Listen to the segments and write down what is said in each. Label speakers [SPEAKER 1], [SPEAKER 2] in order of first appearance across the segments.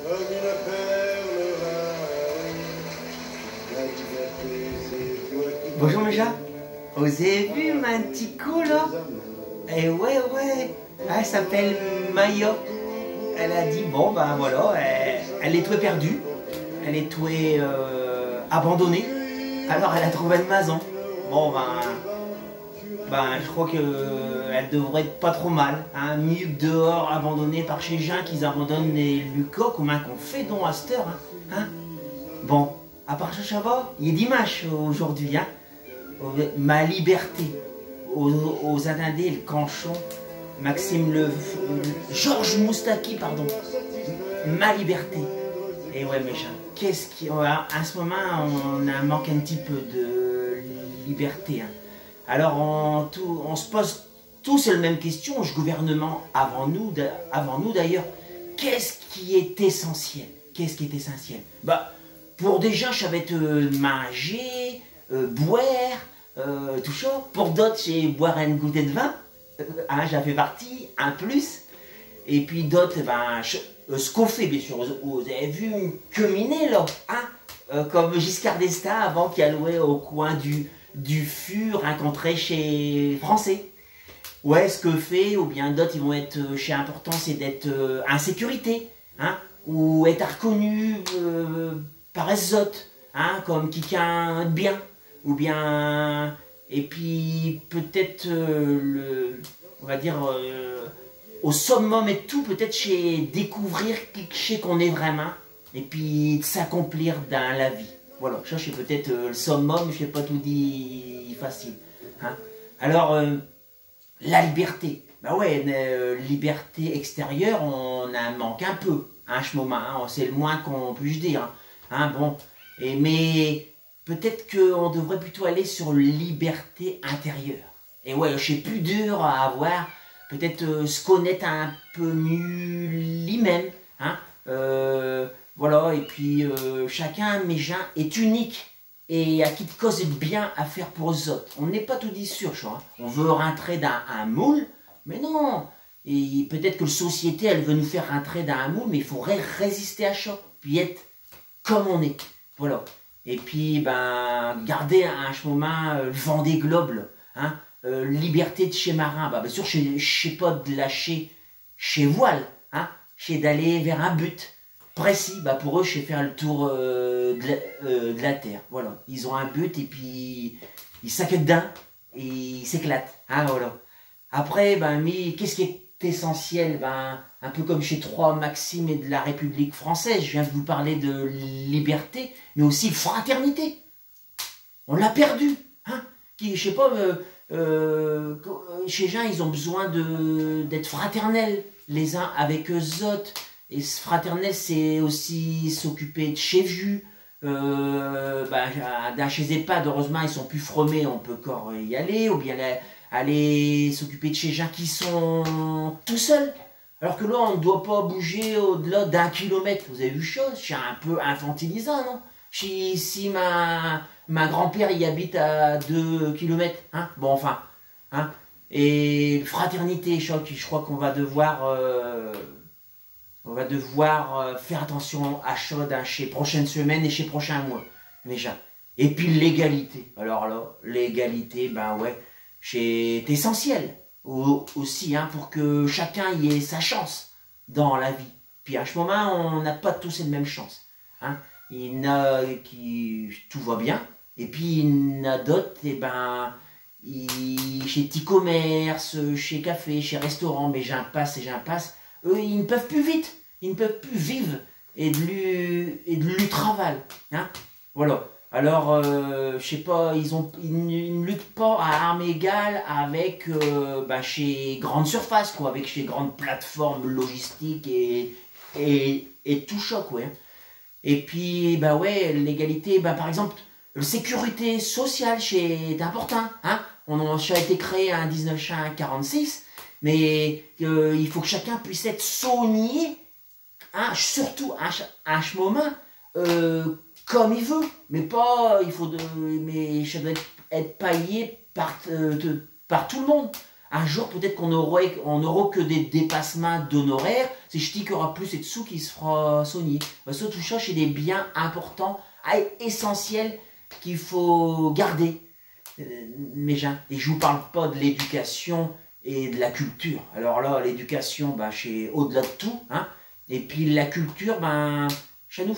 [SPEAKER 1] comme une perle rare. La liberté, c'est toi qui...
[SPEAKER 2] Bonjour Méja. Vous avez vu ma petite co là? Eh ouais, elle s'appelle Maya. Elle a dit bon ben voilà, elle est tout perdue. Elle est tout abandonnée. Alors elle a trouvé une maison. Bon je crois que elle devrait être pas trop mal. Hein. Mieux que dehors, abandonnée par chez gens qu'ils abandonnent les lucas comme un qu'on fait don à cette heure. Hein. Bon, à part ça va, il est dimanche aujourd'hui. Hein. Ma liberté aux Attendez, le Canchon, Georges Moustaki, pardon. Ma liberté. Et ouais, méchant. Qu'est-ce qui. À ce moment, on a un manque un petit peu de liberté. Hein. Alors, on se pose tous la même question, le gouvernement avant nous d'ailleurs. Qu'est-ce qui est essentiel? Qu'est-ce qui est essentiel? Bah, pour des gens, ça va être manger, boire, tout ça. Pour d'autres, c'est boire un goûter de vin. J'en fais partie, un plus. Et puis d'autres, ce qu'on fait, bien sûr. Vous avez vu une cheminée, là, hein, comme Giscard d'Estaing, avant qu'il allouait au coin du fur, rencontré chez Français. Ouais, ce que fait, ou bien d'autres, ils vont être chez important, c'est d'être en sécurité, hein, ou être reconnu par les autres, hein, comme quelqu'un de bien, ou bien, et puis peut-être on va dire, au summum et tout, peut-être chez découvrir chez qu'on est vraiment, et puis de s'accomplir dans la vie. Voilà, ça c'est peut-être le summum, je sais pas tout dit facile. Hein. Alors, la liberté, liberté extérieure, on en manque un peu, hein, ce moment, hein, c'est le moins qu'on puisse dire. Hein, bon, mais peut-être qu'on devrait plutôt aller sur liberté intérieure. Et ouais, je sais plus dur à avoir, peut-être se connaître un peu mieux lui-même. Hein, voilà, et puis chacun, mes gens, est unique. Et à qui de cause est bien à faire pour les autres. On n'est pas tout dit sûr, je crois. On veut rentrer dans un moule, mais non. Et peut-être que la société, elle veut nous faire rentrer dans un moule, mais il faudrait résister à ça, puis être comme on est. Voilà. Et puis, garder à ce moment le vent des globes, hein, liberté de chez marin. Bien sûr, je sais pas de lâcher chez voile, hein, chez d'aller vers un but précis. Pour eux, je sais faire le tour de la Terre. Voilà. Ils ont un but et puis ils s'inquiètent d'un et ils s'éclatent. Hein, voilà. Après, mais qu'est-ce qui est essentiel? Un peu comme chez Trois Maximes et de la République française, je viens de vous parler de liberté, mais aussi de fraternité. On l'a perdu. Hein? Je sais pas, chez gens, ils ont besoin d'être fraternels les uns avec eux autres. Et ce fraternel, c'est aussi s'occuper de chez vu. Dans chez EHPAD, heureusement, ils sont plus fromés, on peut encore y aller. Ou bien aller s'occuper de chez gens qui sont tout seuls. Alors que là, on ne doit pas bouger au-delà d'1 kilomètre. Vous avez vu chose? C'est un peu infantilisant, non? Si ma grand-père y habite à 2 kilomètres. Hein? Bon, enfin. Hein? Et fraternité, je crois qu'on va devoir... faire attention à ça dans ces prochaines semaines et ces prochains mois, déjà. Et puis l'égalité. Alors là, l'égalité, c'est essentiel aussi, hein, pour que chacun y ait sa chance dans la vie. Puis à ce moment, on n'a pas tous une même chance. Hein. Il y en a qui tout va bien, et puis il y en a d'autres, chez petits commerces, chez café, chez restaurants, mais j'en passe, eux, ils ne peuvent plus vite, ils ne peuvent plus vivre et de lui travail. Hein. Voilà. Alors, je sais pas, ils ne luttent pas à armes égales avec chez grandes surfaces, quoi, avec chez grandes plateformes logistiques et tout ça, quoi. Hein. Et puis, l'égalité, par exemple, la sécurité sociale, c'est important. Hein. Ça a été créé en 1946. Mais il faut que chacun puisse être soigné, hein, surtout à ce moment, comme il veut. Mais pas, mais ça doit être payé par tout le monde. Un jour, peut-être qu'on n'aura que des dépassements d'honoraires. C'est je dis qu'il y aura plus de sous qui se fera soigner. Parce que tout ça, c'est des biens importants, essentiels, qu'il faut garder. Mes gens. Et je vous parle pas de l'éducation et de la culture. Alors là, l'éducation, ben, c'est au-delà de tout. Hein. Et puis la culture, ben, chez nous,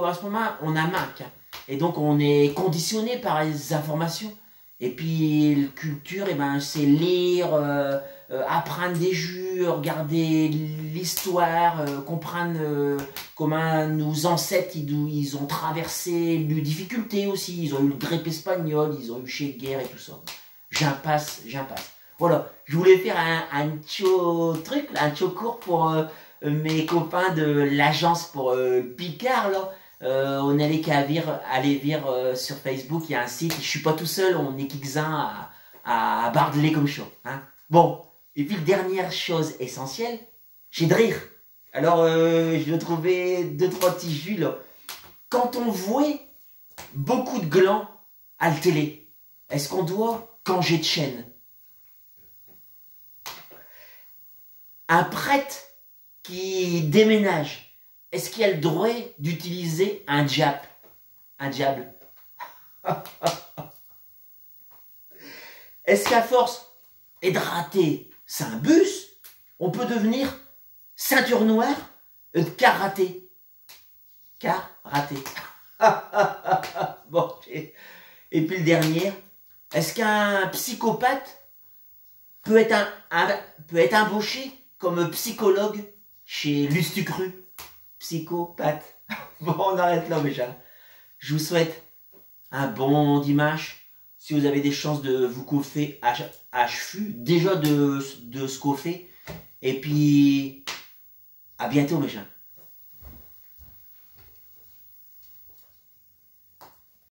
[SPEAKER 2] à ce moment, on a manque. Hein. Et donc, on est conditionné par les informations. Et puis, la culture, eh ben, c'est lire, apprendre des jeux, regarder l'histoire, comprendre comment nos ancêtres, ils ont traversé les difficultés aussi. Ils ont eu le grippe espagnole, ils ont eu chez guerre et tout ça. J'en passe. Voilà, je voulais faire un truc, un court pour mes copains de l'agence pour Picard, là. On allait qu'à aller voir sur Facebook, il y a un site, je suis pas tout seul, on est quelques-uns à bardeler comme chaud. Hein. Bon, et puis dernière chose essentielle, j'ai de rire. Alors, je vais trouver 2-3 petits jus là. Quand on voit beaucoup de glands à la télé, est-ce qu'on doit canger de chaîne? Un prêtre qui déménage, est-ce qu'il a le droit d'utiliser un diable? Est-ce qu'à force de rater un bus, on peut devenir ceinture noire de karaté? Bon, et puis le dernier, est-ce qu'un psychopathe peut être embauché comme psychologue chez Lustucru? Psychopathe. Bon, on arrête là, mes gens. Je vous souhaite un bon dimanche. Si vous avez des chances de vous coiffer à cheveux, déjà de se coiffer. Et puis, à bientôt, mes gens.